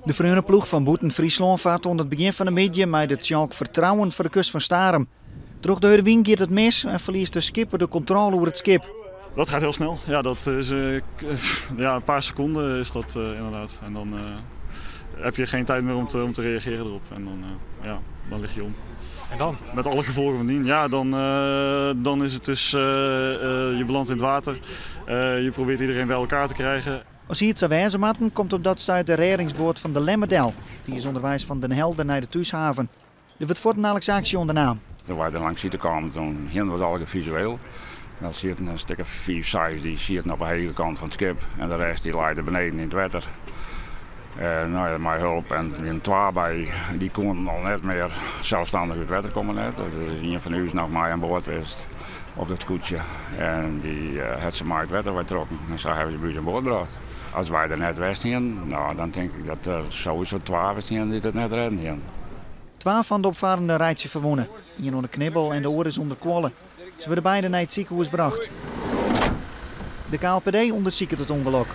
De vreunenploeg van Boeten Friesland vaart onder het begin van de middag met het Schalk vertrouwen voor de kust van Starem. Terug de Heurwien gaat het mis en verliest de skipper de controle over het schip. Dat gaat heel snel. Ja, dat is een paar seconden is dat inderdaad. En dan heb je geen tijd meer om te reageren erop. En dan lig je om. En dan? Met alle gevolgen van dien. Ja, dan is het dus, je belandt in het water. Je probeert iedereen bij elkaar te krijgen. Als hier het zou wijzen matten, komt op dat stuit de reddingsboot van de Lemmerdel. Die is onderwijs van Den Helder naar de thuishaven. Er wordt voortdurend actie ondernaan. Toen wij er langs zitten komen, toen was alles visueel. Dan zie je een stuk of 5, 6 die zitten op de hele kant van het schip. En de rest die ligt beneden in het water. Met hulp en een 2 bij, die konden al net meer zelfstandig uit het water komen. Net. Dus een van u is nog maar aan boord geweest op dat koetsje. En die had ze maar uit het water getrokken. En zo hebben ze buiten aan boord gebracht. Als wij er net west gingen, dan denk ik dat er sowieso 12 zijn die het net redden gaan. 12 van de opvarenden rijdt ze verwonnen. Een onder knibbel en de oren zonder kwallen. Ze worden beide naar het ziekenhuis gebracht. De KLPD onderzoekt het ongeluk.